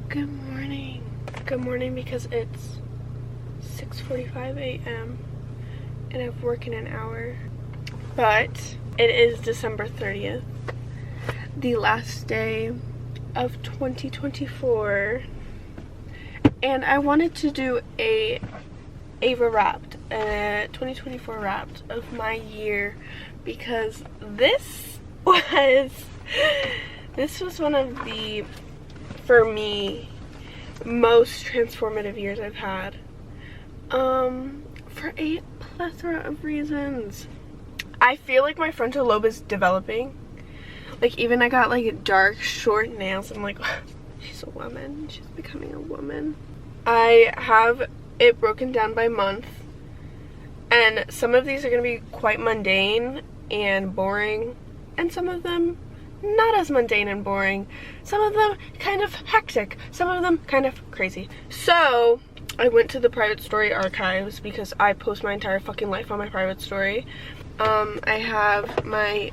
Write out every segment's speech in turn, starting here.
Good morning. Good morning because it's 6:45 a.m. and I have work in an hour. But it is December 30th, the last day of 2024. And I wanted to do a Ava Wrapped, a 2024 Wrapped of my year because this was one of the, for me, most transformative years I've had, for a plethora of reasons. I feel like my frontal lobe is developing. Like, even I got like dark short nails. I'm like, she's a woman, she's becoming a woman. I have it broken down by month, and some of these are going to be quite mundane and boring, and some of them not as mundane and boring. Some of them kind of hectic, some of them kind of crazy. So I went to the private story archives because I post my entire fucking life on my private story. I have my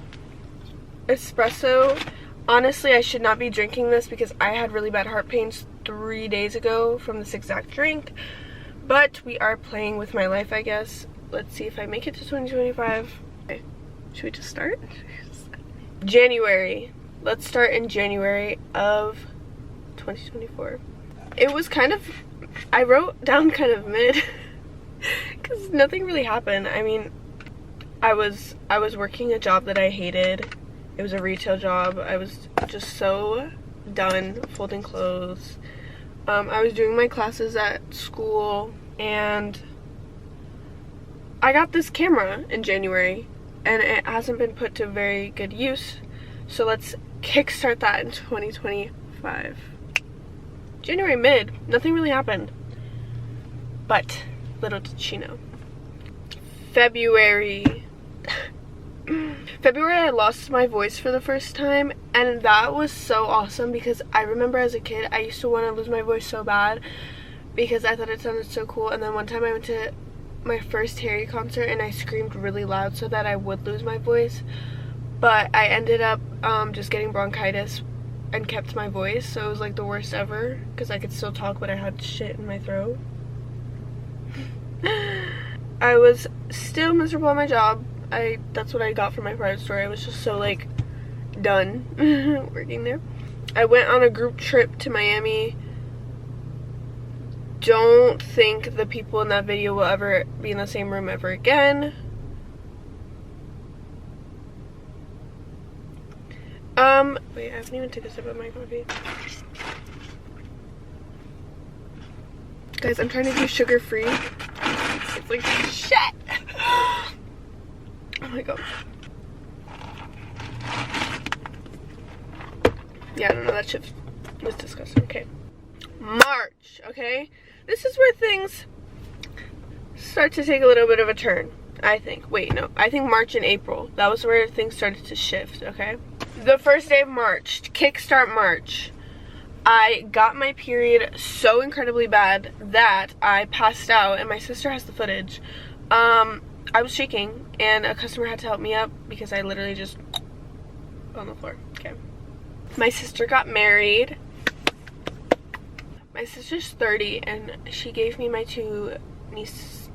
espresso. Honestly, I should not be drinking this because I had really bad heart pains 3 days ago from this exact drink, but we are playing with my life, I guess. Let's see if I make it to 2025. Okay. Should we just start? January. Let's start in January of 2024. It was kind of, I wrote down kind of mid because nothing really happened. I mean, I was working a job that I hated. It was a retail job. I was just so done folding clothes. I was doing my classes at school, and I got this camera in January, and it hasn't been put to very good use. So let's kickstart that in 2025. January mid, nothing really happened. But little did she know. February, I lost my voice for the first time, and that was so awesome because I remember as a kid I used to want to lose my voice so bad because I thought it sounded so cool. And then one time I went to my first Harry concert and I screamed really loud so that I would lose my voice, but I ended up just getting bronchitis and kept my voice, so it was like the worst ever because I could still talk but I had shit in my throat. I was still miserable at my job. That's what I got from my private story. I was just so like done working there. I went on a group trip to Miami. Don't think the people in that video will ever be in the same room ever again. Wait, I haven't even taken a sip of my coffee. Guys, I'm trying to do sugar free. It's like shit. Oh my god. Yeah, I don't know, that shit was disgusting. Okay. March, okay? This is where things start to take a little bit of a turn, I think. Wait, no. I think March and April. That was where things started to shift, okay? The first day of March, kickstart March, I got my period so incredibly bad that I passed out, and my sister has the footage. I was shaking, and a customer had to help me up because I literally just on the floor. Okay. My sister got married. My sister's 30, and she gave me my two nieces,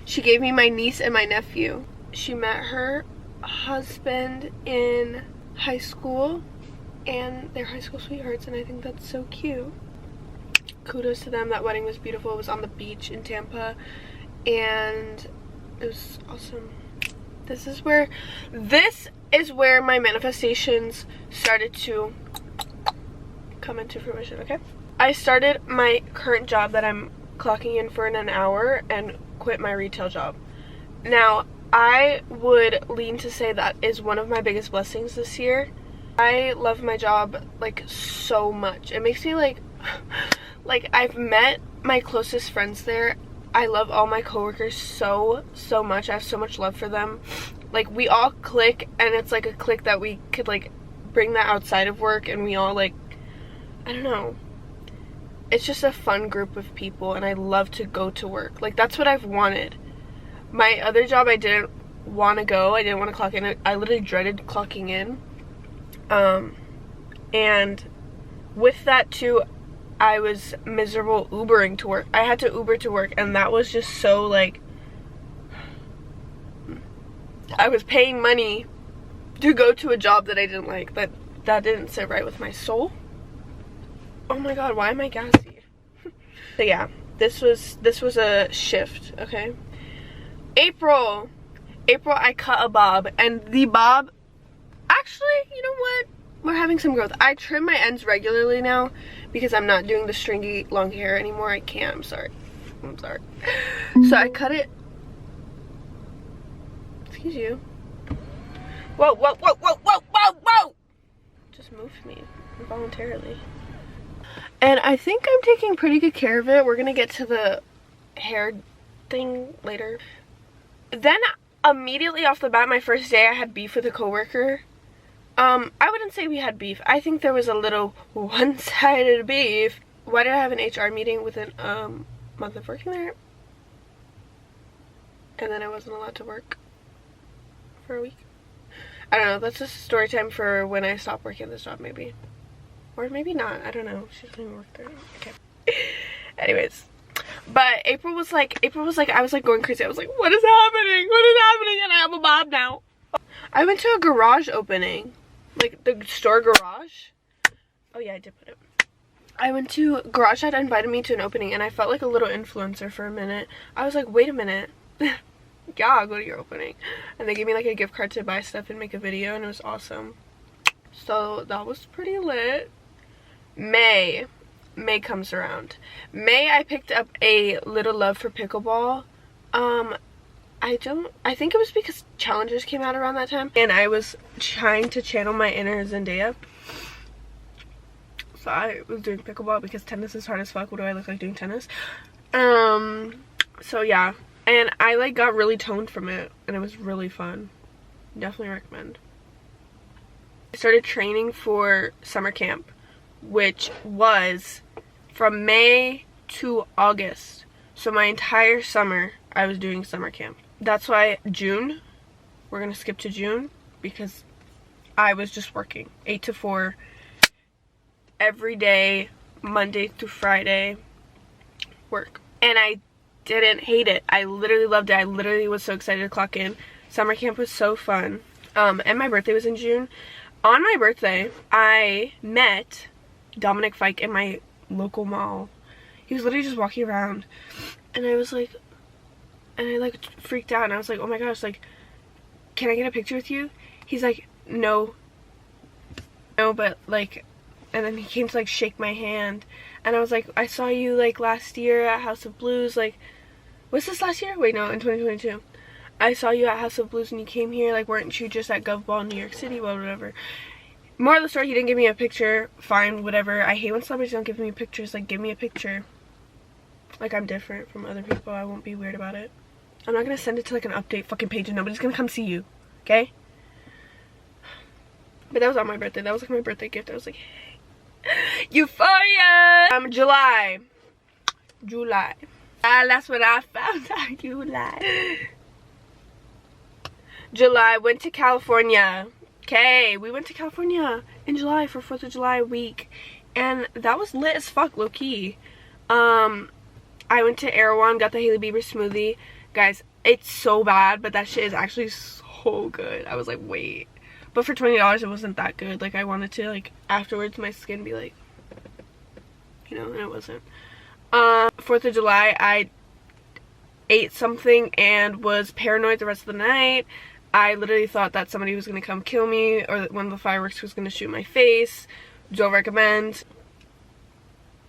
she gave me my niece and my nephew. She met her husband in high school, and they're high school sweethearts, and I think that's so cute. Kudos to them. That wedding was beautiful. It was on the beach in Tampa, and it was awesome. This is where my manifestations started to come into fruition, okay? I started my current job that I'm clocking in for in an hour and quit my retail job. Now, I would lean to say that is one of my biggest blessings this year. I love my job like so much. It makes me like I've met my closest friends there. I love all my coworkers so much. I have so much love for them. Like, we all click, and it's like a click that we could like bring that outside of work, and we all like, I don't know, it's just a fun group of people, and I love to go to work. Like, that's what I've wanted. My other job, I didn't want to go. I didn't want to clock in. I literally dreaded clocking in. And with that too, I was miserable Ubering to work. I had to Uber to work, and that was just so like, I was paying money to go to a job that I didn't like. That didn't sit right with my soul. Oh my god, why am I gassy? So yeah, this was a shift, okay? April I cut a bob, and the bob, actually, you know what? We're having some growth. I trim my ends regularly now because I'm not doing the stringy long hair anymore. I can't. I'm sorry. So I cut it. Excuse you. Whoa, whoa, whoa, whoa, whoa, whoa, whoa! Just moved me involuntarily. And I think I'm taking pretty good care of it. We're gonna get to the hair thing later. Then immediately off the bat, my first day, I had beef with a coworker. I wouldn't say we had beef. I think there was a little one-sided beef. Why did I have an HR meeting within a month of working there? And then I wasn't allowed to work for a week. I don't know. That's just a story time for when I stop working at this job, maybe. Or maybe not. I don't know. She doesn't even work there. Okay. Anyways. But April was like, I was like going crazy. I was like, what is happening? What is happening? And I have a bob now. I went to a garage opening. Like the store garage. Oh yeah, I did put it. I went to garage had invited me to an opening, and I felt like a little influencer for a minute. I was like, wait a minute. Yeah, I'll go to your opening. And they gave me like a gift card to buy stuff and make a video, and it was awesome. So that was pretty lit. May comes around. May, I picked up a little love for pickleball. I think it was because challenges came out around that time, and I was trying to channel my inner Zendaya. So I was doing pickleball because tennis is hard as fuck. What do I look like doing tennis? So yeah, and I like got really toned from it, and it was really fun. Definitely recommend. I started training for summer camp, which was from May to August. So my entire summer I was doing summer camp. That's why June, we're gonna skip to June, because I was just working 8 to 4 every day, Monday through Friday, work. And I didn't hate it. I literally loved it. I literally was so excited to clock in. Summer camp was so fun. And my birthday was in June. On my birthday, I met Dominic Fike in my local mall. He was literally just walking around, and I was like, and I like freaked out, and I was like, oh my gosh, like, can I get a picture with you? He's like, no, but like, and then he came to like shake my hand, and I was like, I saw you like last year at House of Blues. Like, was this last year? Wait, no, in 2022. I saw you at House of Blues and you came here. Like, weren't you just at Gov Ball in New York City? Well, whatever. More of the story, he didn't give me a picture. Fine, whatever. I hate when celebrities don't give me pictures. Like, give me a picture. Like, I'm different from other people. I won't be weird about it. I'm not gonna send it to like an update fucking page and nobody's gonna come see you. Okay? But that was on my birthday. That was like my birthday gift. I was like, hey. Euphoria! July. That's what I found out. July, went to California. Okay, we went to California in July for 4th of July week, and that was lit as fuck, low-key. I went to Erewhon, got the Hailey Bieber smoothie. Guys, it's so bad, but that shit is actually so good. I was like, wait. But for $20, it wasn't that good. Like, I wanted to, like, afterwards, my skin be like, you know, and it wasn't. 4th of July, I ate something and was paranoid the rest of the night. I literally thought that somebody was going to come kill me, or that one of the fireworks was going to shoot my face. Don't recommend.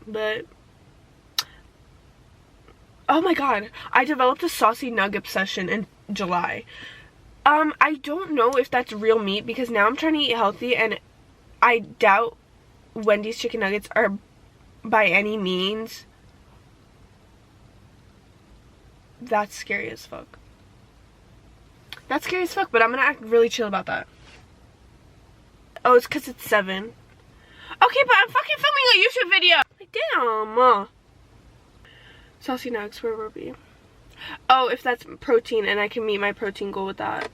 But, oh my god, I developed a saucy nug obsession in July. I don't know if that's real meat, because now I'm trying to eat healthy, and I doubt Wendy's chicken nuggets are by any means that's scary as fuck. That's scary as fuck, but I'm gonna act really chill about that. Oh, it's because it's 7. Okay, but I'm fucking filming a YouTube video! Like, damn! Saucy nugs, where were we? Oh, if that's protein and I can meet my protein goal with that.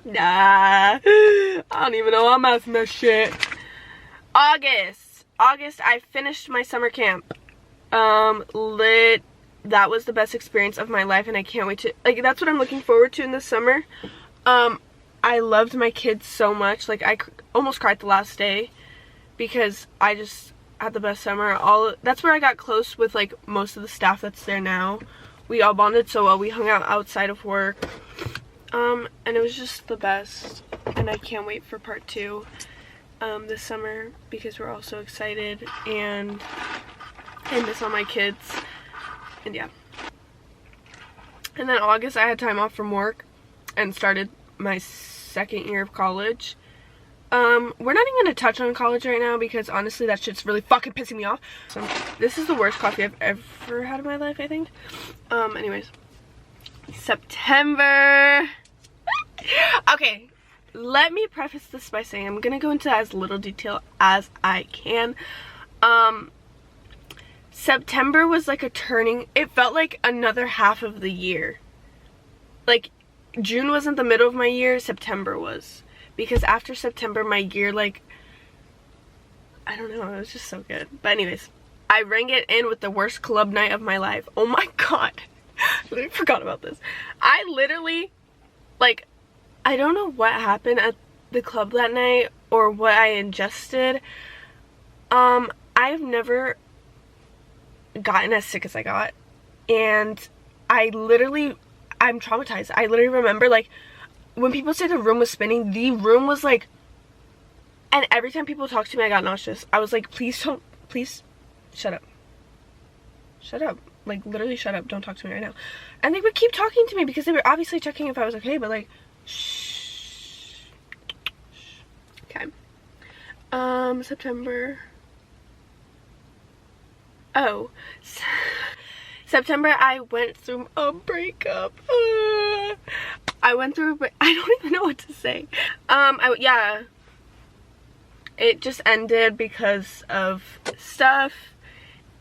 Nah. I don't even know I'm asking that shit. August, I finished my summer camp. Lit. That was the best experience of my life, and I can't wait to, like, that's what I'm looking forward to in the summer. I loved my kids so much. Like, I almost cried the last day because I just had the best summer. That's where I got close with, like, most of the staff that's there now. We all bonded so well. We hung out outside of work. And it was just the best. And I can't wait for part 2 this summer because we're all so excited, and I miss all my kids. And yeah. And then August, I had time off from work and started my second year of college. We're not even gonna touch on college right now because honestly that shit's really fucking pissing me off. So this is the worst coffee I've ever had in my life, I think. Anyways, September. Okay, let me preface this by saying I'm gonna go into as little detail as I can. September was like a turning, it felt like another half of the year. Like, June wasn't the middle of my year, September was. Because after September, my year, like, I don't know, it was just so good. But anyways, I rang it in with the worst club night of my life. Oh my god. I forgot about this. I literally, like, I don't know what happened at the club that night or what I ingested. I've never gotten as sick as I got, and I'm traumatized. I literally remember, like, when people say the room was spinning, the room was like, and every time people talked to me I got nauseous. I was like, please shut up, like, literally shut up, don't talk to me right now. And they would keep talking to me because they were obviously checking if I was okay, but like, shh. Okay. September. Oh, September, I went through a breakup. I went through, but I don't even know what to say. Yeah, it just ended because of stuff.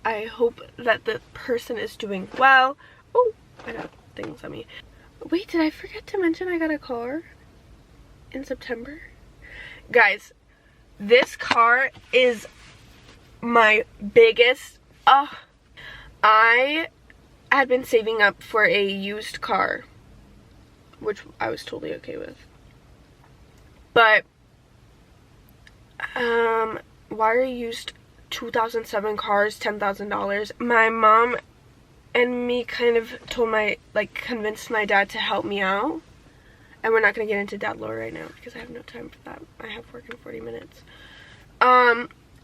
I hope that the person is doing well. Oh, I got things on me. Wait, did I forget to mention I got a car in September? Guys, this car is my biggest, I had been saving up for a used car, which I was totally okay with. But, why are used 2007 cars $10,000? My mom and me kind of convinced my dad to help me out. And we're not going to get into dad lore right now because I have no time for that. I have work in 40 minutes.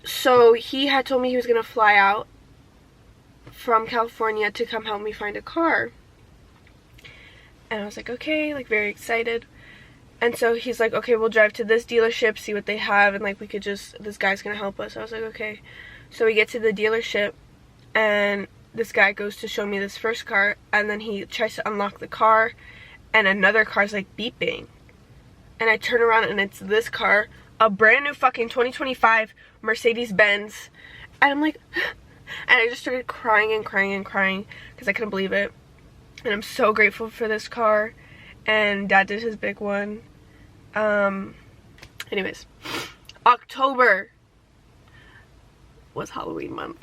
So he had told me he was going to fly out from California to come help me find a car. And I was like, okay, like, very excited. And so he's like, okay, we'll drive to this dealership, see what they have, and like, we could just, this guy's gonna help us. I was like, okay. So we get to the dealership, and this guy goes to show me this first car, and then he tries to unlock the car, and another car's like beeping. And I turn around, and it's this car, a brand new fucking 2025 Mercedes-Benz. And I'm like, and I just started crying and crying and crying because I couldn't believe it. And I'm so grateful for this car. And dad did his big one. Anyways, October was Halloween month.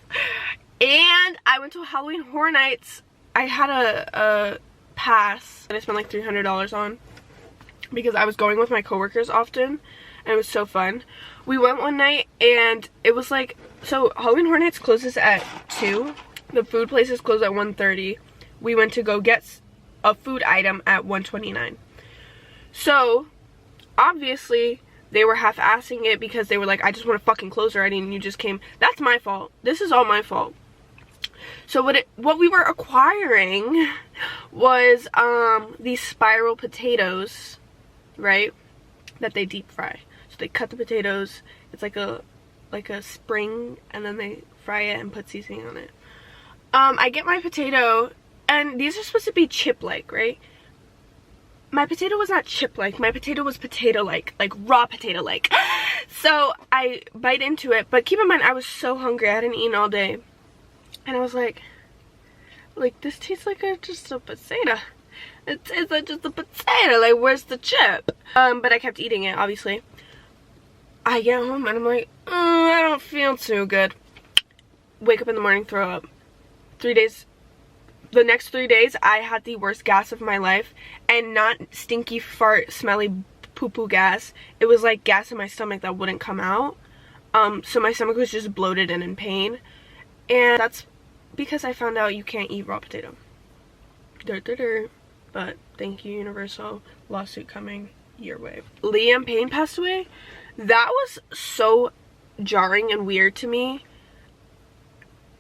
And I went to a Halloween Horror Nights. I had a pass that I spent like $300 on because I was going with my coworkers often. And it was so fun. We went one night and it was like, so Halloween Horror Nights closes at 2. The food places close at 1:30. We went to go get a food item at 1:29. So obviously they were half-assing it because they were like, I just want to fucking close already and you just came. That's my fault. This is all my fault. So what we were acquiring was these spiral potatoes, right, that they deep fry. So they cut the potatoes, it's like a spring, and then they fry it and put seasoning on it. I get my potato, and these are supposed to be chip-like, right? My potato was not chip-like, my potato was potato-like, like raw potato-like. So I bite into it, but keep in mind I was so hungry, I hadn't eaten all day. And I was like this tastes like just a potato. It tastes like just a potato, like where's the chip? But I kept eating it, obviously. I get home and I'm like, I don't feel too good. Wake up in the morning, throw up. 3 days. The next 3 days, I had the worst gas of my life. And not stinky, fart, smelly poo-poo gas. It was like gas in my stomach that wouldn't come out. So my stomach was just bloated and in pain. And that's because I found out you can't eat raw potato. But thank you, Universal. Lawsuit coming your way. Liam Payne passed away. That was so jarring and weird to me.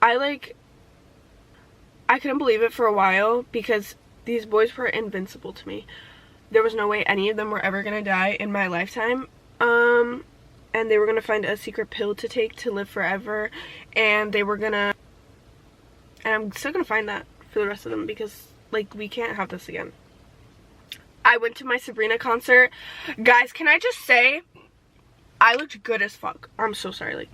I couldn't believe it for a while because these boys were invincible to me. There was no way any of them were ever gonna die in my lifetime. And they were gonna find a secret pill to take to live forever, and they were gonna, and I'm still gonna find that for the rest of them because like we can't have this again. I went to my Sabrina concert. Guys, can I just say I looked good as fuck. I'm so sorry, like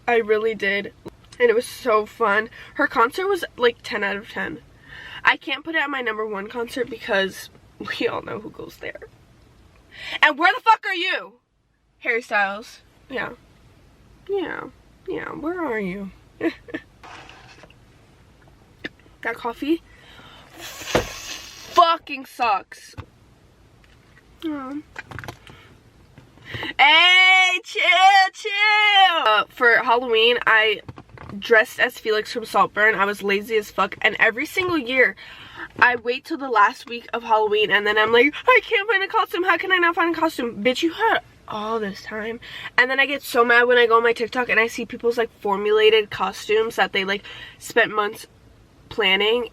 I really did. And it was so fun. Her concert was like 10 out of 10. I can't put it at my #1 concert because we all know who goes there. And where the fuck are you? Harry Styles. Yeah. Where are you? That coffee fucking sucks. Oh. Hey, chill. For Halloween, I dressed as Felix from Saltburn. I was lazy as fuck, and every single year I wait till the last week of Halloween and then I'm like, I can't find a costume. How can I not find a costume? Bitch, you had all this time. And then I get so mad when I go on my TikTok and I see people's like formulated costumes that they like spent months planning,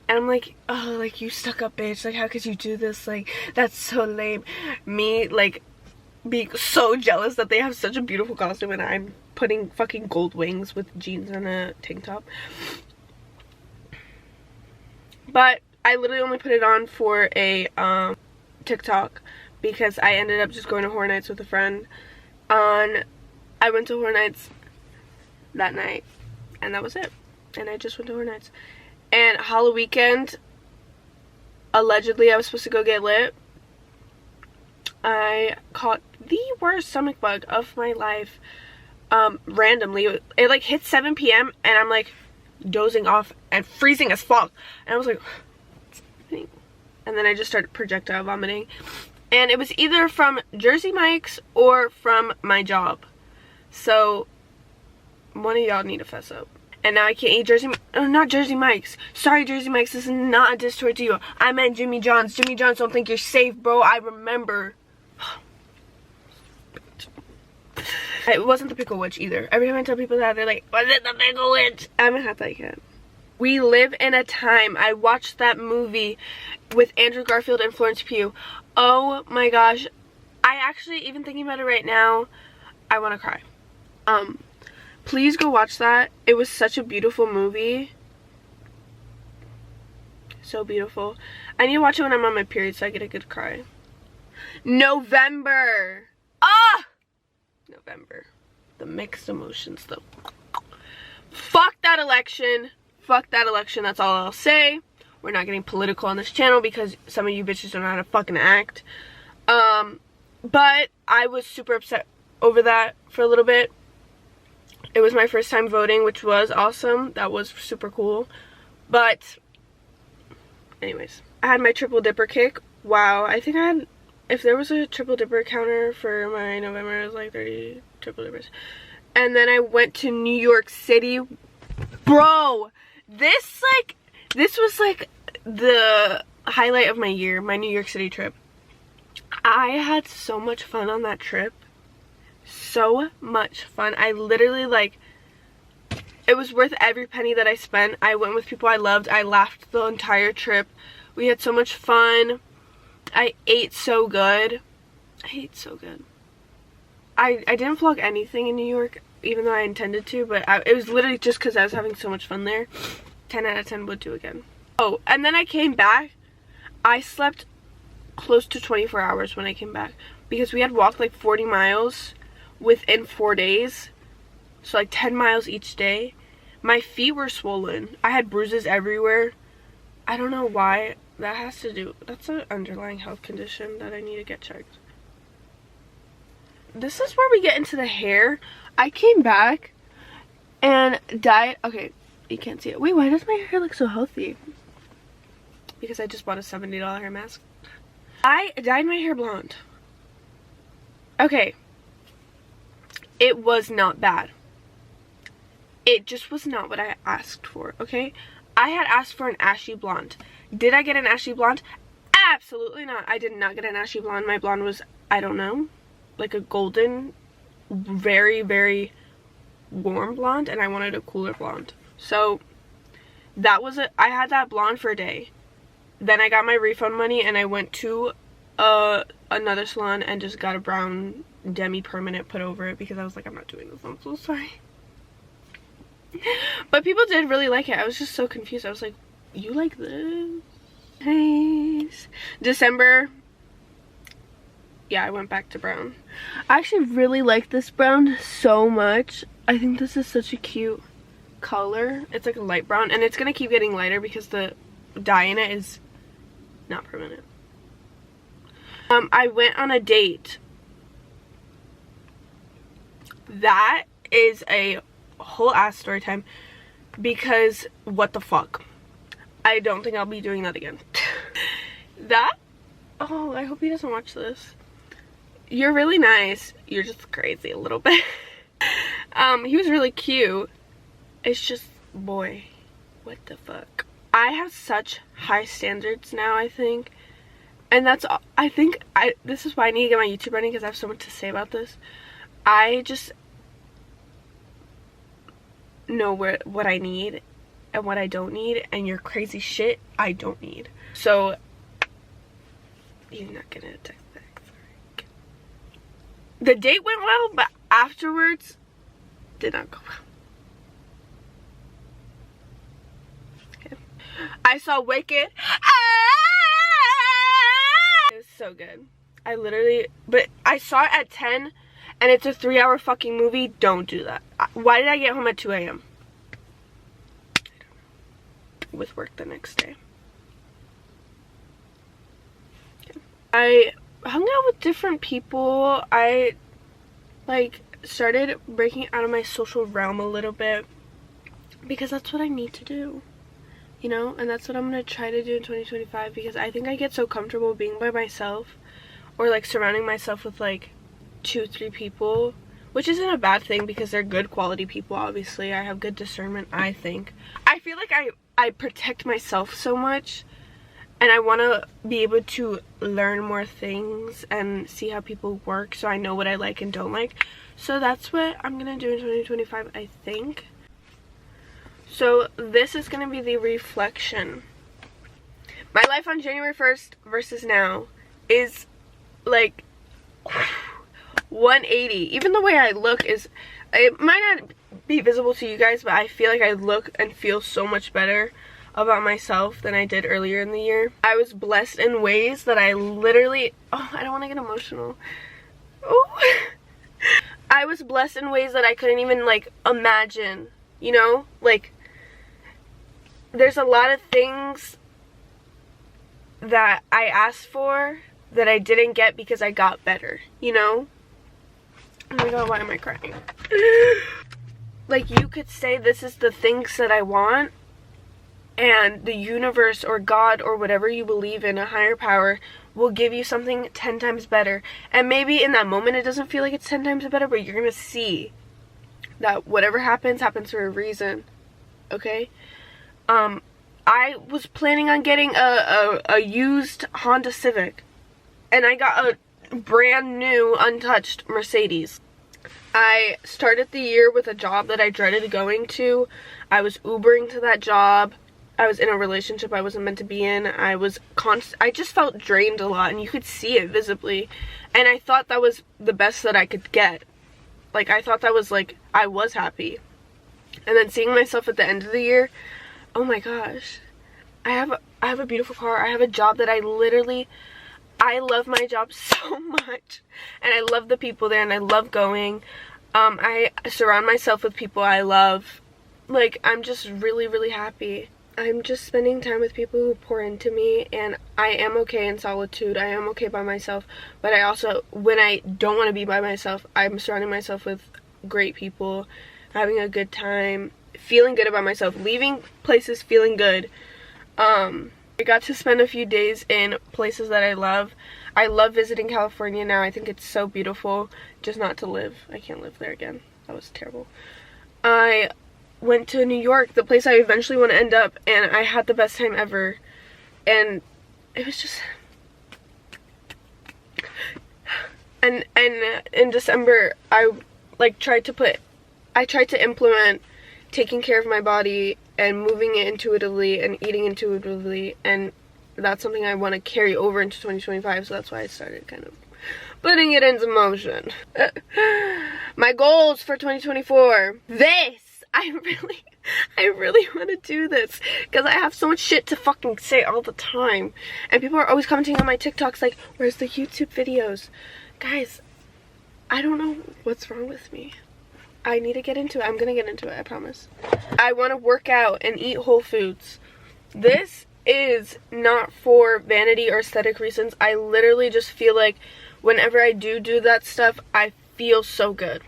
and I'm like, oh, like you stuck up bitch, like how could you do this? Like that's so lame. Me like being so jealous that they have such a beautiful costume and I'm putting fucking gold wings with jeans and a tank top. But I literally only put it on for a TikTok because I ended up just going to Horror Nights with a friend. I went to Horror Nights that night and that was it. And I just went to Horror Nights. And Halloween weekend, allegedly I was supposed to go get lit. I caught the worst stomach bug of my life randomly. It like hit 7 p.m. and I'm like dozing off and freezing as fuck. And I was like, what's happening? And then I just started projectile vomiting. And it was either from Jersey Mike's or from my job. So one of y'all need to fess up. And now I can't eat not Jersey Mike's. Sorry, Jersey Mike's. This is not a diss towards you. I meant Jimmy John's. Jimmy John's don't think you're safe, bro. I remember. It wasn't the Pickle Witch either. Every time I tell people that, they're like, was it the Pickle Witch? I haven't had that yet. We Live in a Time. I watched that movie with Andrew Garfield and Florence Pugh. Oh my gosh. I actually, even thinking about it right now, I want to cry. Please go watch that. It was such a beautiful movie. So beautiful. I need to watch it when I'm on my period so I get a good cry. November. Ah! November. The mixed emotions though. Fuck that election. Fuck that election. That's all I'll say. We're not getting political on this channel because some of you bitches don't know how to fucking act. But I was super upset over that for a little bit. It was my first time voting, which was awesome. That was super cool. But anyways, I had my triple dipper kick. Wow, I think I had, if there was a triple dipper counter for my November, it was like 30 triple dippers. And then I went to New York City. Bro, this was like the highlight of my year, my New York City trip. I had so much fun on that trip. So much fun. I literally, like, it was worth every penny that I spent. I went with people I loved. I laughed the entire trip. We had so much fun. I ate so good. I ate so good. I didn't vlog anything in New York, even though I intended to, but it was literally just because I was having so much fun there. 10 out of 10 would do again. Oh, and then I came back. I slept close to 24 hours when I came back because we had walked like 40 miles within 4 days, so like 10 miles each day. My feet were swollen. I had bruises everywhere. I don't know why. That has to do, that's an underlying health condition that I need to get checked. this is where we get into the hair. I came back and dyed, okay, you can't see it. Wait, why does my hair look so healthy? Because I just bought a $70 hair mask. I dyed my hair blonde. Okay. It was not bad. It just was not what I asked for, okay? I had asked for an ashy blonde. Did I get an ashy blonde? Absolutely not. I did not get an ashy blonde. My blonde was, I don't know, like a golden, very, very warm blonde, and I wanted a cooler blonde. So that was it. I had that blonde for a day. Then I got my refund money and I went to another salon and just got a brown demi-permanent put over it because I was like, I'm not doing this. I'm so sorry. But people did really like it. I was just so confused. I was like, you like this? Nice. December. Yeah, I went back to brown. I actually really like this brown so much. I think this is such a cute color. It's like a light brown, and it's gonna keep getting lighter because the dye in it is not permanent. I went on a date. That is a whole ass story time because what the fuck. I don't think I'll be doing that again. That, oh, I hope he doesn't watch this. You're really nice. You're just crazy a little bit. He was really cute. It's just, boy, what the fuck. I have such high standards now, I think. And that's, I think, this is why I need to get my YouTube running because I have so much to say about this. I just know what I need and what I don't need, and your crazy shit I don't need. So, you're not gonna text back, sorry. The date went well, but afterwards, did not go well. Okay. I saw Wicked. It was so good. I literally, but I saw it at 10 and it's a 3-hour fucking movie. Don't do that. Why did I get home at 2 a.m.? I don't know. With work the next day. Okay. I hung out with different people. I like started breaking out of my social realm a little bit because that's what I need to do, you know, and that's what I'm gonna try to do in 2025 because I think I get so comfortable being by myself or like surrounding myself with like 2-3 people, which isn't a bad thing because they're good quality people. Obviously I have good discernment. I think I feel like I protect myself so much and I want to be able to learn more things and see how people work so I know what I like and don't like. So that's what I'm gonna do in 2025, I think. So this is gonna be the reflection. My life on January 1st versus now is like 180. Even the way I look is, it might not be visible to you guys, but I feel like I look and feel so much better about myself than I did earlier in the year. I was blessed in ways that I literally, oh, I don't want to get emotional. Oh. I was blessed in ways that I couldn't even like imagine, you know, like there's a lot of things that I asked for that I didn't get because I got better, you know. Oh my god, why am I crying? Like you could say this is the things that I want, and the universe or God or whatever you believe in, a higher power, will give you something 10 times better. And maybe in that moment it doesn't feel like it's 10 times better, but you're gonna see that whatever happens for a reason. Okay? I was planning on getting a used Honda Civic, and I got a brand new untouched Mercedes. I started the year with a job that I dreaded going to. I was Ubering to that job. I was in a relationship I wasn't meant to be in. I just felt drained a lot, and you could see it visibly. And I thought that was the best that I could get. Like, I thought that was, like, I was happy. And then seeing myself at the end of the year, oh my gosh. I have a beautiful car. I have a job that I love my job so much. And I love the people there, and I love going. I surround myself with people I love. Like, I'm just really, really happy. I'm just spending time with people who pour into me, and I am okay in solitude. I am okay by myself, but I also, when I don't want to be by myself, I'm surrounding myself with great people, having a good time, feeling good about myself, leaving places feeling good. I got to spend a few days in places that I love. I love visiting California now. I think it's so beautiful, just not to live. I can't live there again. That was terrible. I went to New York, the place I eventually want to end up, and I had the best time ever. And it was just, and in December I tried to implement taking care of my body and moving it intuitively and eating intuitively, and that's something I want to carry over into 2025, so that's why I started kind of putting it into motion. My goals for 2024. I really want to do this because I have so much shit to fucking say all the time. And people are always commenting on my TikToks like, where's the YouTube videos? Guys, I don't know what's wrong with me. I need to get into it. I'm gonna get into it, I promise. I want to work out and eat whole foods. This is not for vanity or aesthetic reasons. I literally just feel like whenever I do that stuff, I feel so good.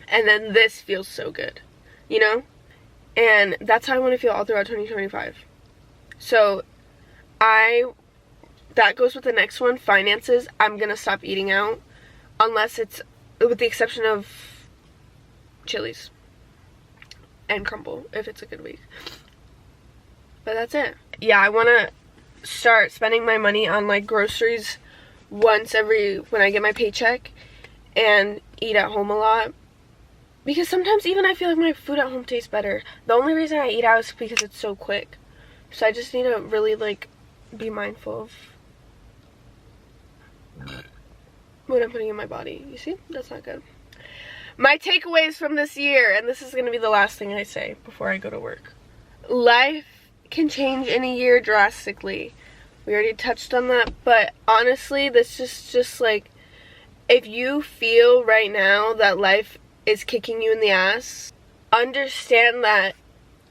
And then this feels so good, you know? And that's how I want to feel all throughout 2025. So that goes with the next one, finances. I'm gonna stop eating out unless it's, with the exception of Chili's and Crumble if it's a good week. But that's it. Yeah, I want to start spending my money on like groceries when I get my paycheck, and eat at home a lot. Because sometimes even I feel like my food at home tastes better. The only reason I eat out is because it's so quick. So I just need to really like be mindful of what I'm putting in my body. You see? That's not good. My takeaways from this year, and this is going to be the last thing I say before I go to work. Life can change in a year drastically. We already touched on that, but honestly, this is just like, if you feel right now that life is kicking you in the ass, understand that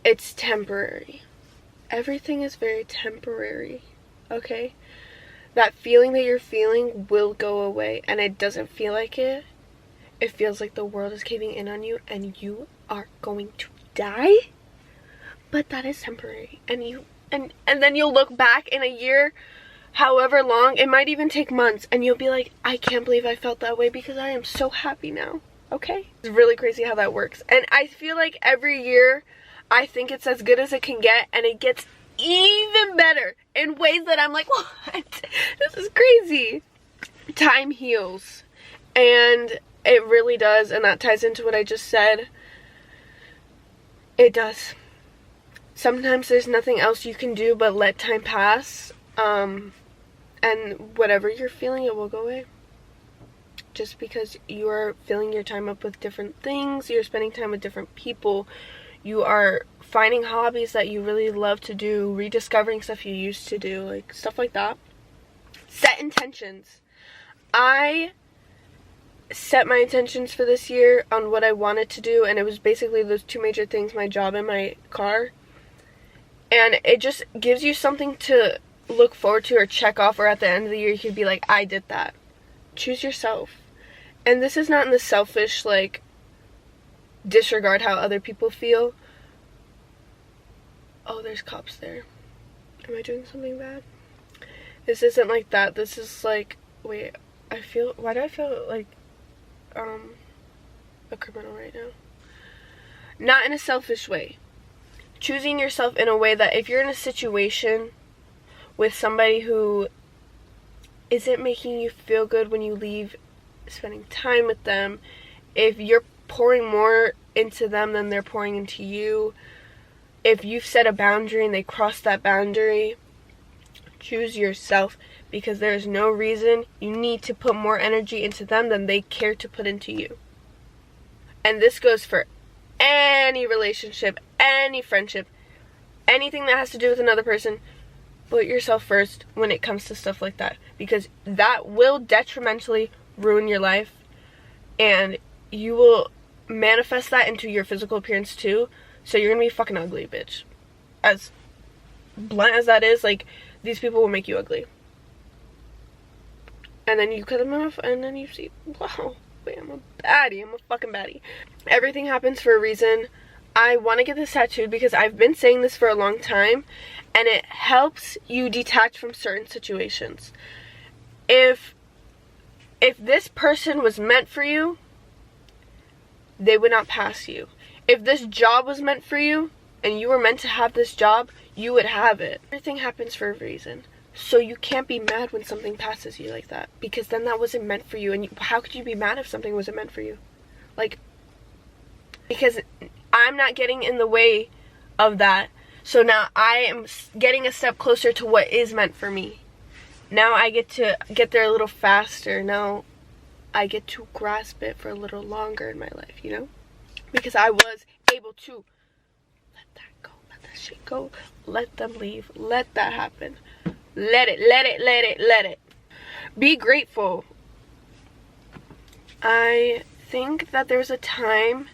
it's temporary. Everything is very temporary, okay? That feeling that you're feeling will go away, and it doesn't feel like it. It feels like the world is caving in on you and you are going to die. But that is temporary. And then you'll look back in a year, however long, it might even take months, and you'll be like, I can't believe I felt that way because I am so happy now. Okay? It's really crazy how that works. And I feel like every year I think it's as good as it can get, and it gets even better in ways that I'm like, what? This is crazy. Time heals. And it really does, and that ties into what I just said. It does. Sometimes there's nothing else you can do but let time pass, and whatever you're feeling, it will go away. Just because you are filling your time up with different things, you're spending time with different people, you are finding hobbies that you really love to do, rediscovering stuff you used to do, like stuff like that. Set intentions. I set my intentions for this year on what I wanted to do, and it was basically those two major things, my job and my car. And it just gives you something to look forward to or check off, or at the end of the year you could be like, I did that. Choose yourself. And this is not in the selfish, like, disregard how other people feel. Oh, there's cops there. Am I doing something bad? This isn't like that. This is like, wait, why do I feel like a criminal right now? Not in a selfish way. Choosing yourself in a way that if you're in a situation with somebody who isn't making you feel good when you leave, spending time with them, if you're pouring more into them than they're pouring into you, if you've set a boundary and they cross that boundary, choose yourself, because there's no reason you need to put more energy into them than they care to put into you. And this goes for any relationship, any friendship, anything that has to do with another person. Put yourself first when it comes to stuff like that, because that will detrimentally ruin your life, and you will manifest that into your physical appearance too. So you're gonna be fucking ugly, bitch. As blunt as that is, like, these people will make you ugly. And then you cut them off, and then you see, wow, wait, I'm a baddie. I'm a fucking baddie. Everything happens for a reason. I want to get this tattooed because I've been saying this for a long time, and it helps you detach from certain situations. If this person was meant for you, they would not pass you. If this job was meant for you, and you were meant to have this job, you would have it. Everything happens for a reason. So you can't be mad when something passes you like that, because then that wasn't meant for you. And how could you be mad if something wasn't meant for you? Like, because I'm not getting in the way of that. So now I am getting a step closer to what is meant for me. Now I get to get there a little faster. Now I get to grasp it for a little longer in my life, you know? Because I was able to let that go, let that shit go, let them leave, let that happen. Let it, let it, let it, let it. Be grateful. I think that there's a time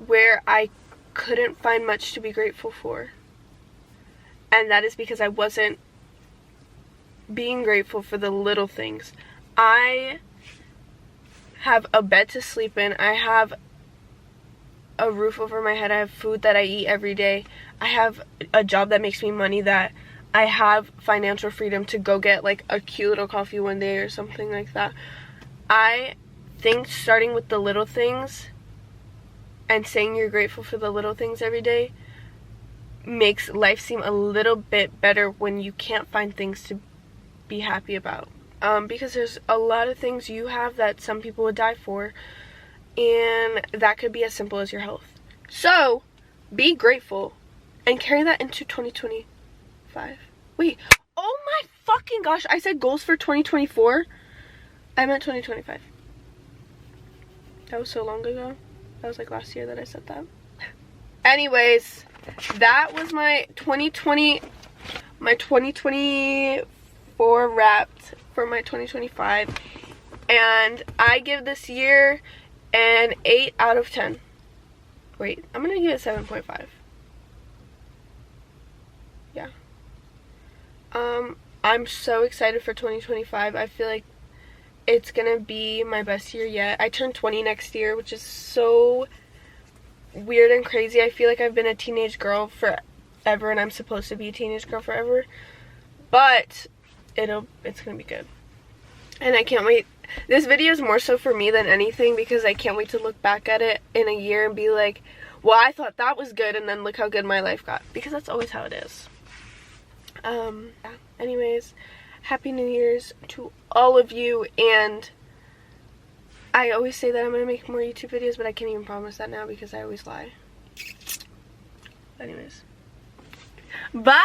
where I couldn't find much to be grateful for. And that is because I wasn't being grateful for the little things. I have a bed to sleep in. I have a roof over my head. I have food that I eat every day. I have a job that makes me money, that I have financial freedom to go get like a cute little coffee one day or something like that. I think starting with the little things and saying you're grateful for the little things every day makes life seem a little bit better when you can't find things to be happy about. Because there's a lot of things you have that some people would die for, and that could be as simple as your health. So be grateful and carry that into 2025. Wait, oh my fucking gosh, I said goals for 2024. I meant 2025. That was so long ago. That was like last year that I said that. Anyways, that was my 2024 wrapped for my 2025, and I give this year an 8 out of 10. Wait, I'm gonna give it 7.5. Yeah. I'm so excited for 2025. I feel like it's gonna be my best year yet. I turn 20 next year, which is so weird and crazy. I feel like I've been a teenage girl forever, and I'm supposed to be a teenage girl forever. But it's gonna be good. And I can't wait. This video is more so for me than anything, because I can't wait to look back at it in a year and be like, well, I thought that was good, and then look how good my life got. Because that's always how it is. Yeah. Anyways, Happy New Year's to all of you, and I always say that I'm going to make more YouTube videos, but I can't even promise that now because I always lie. Anyways. Bye!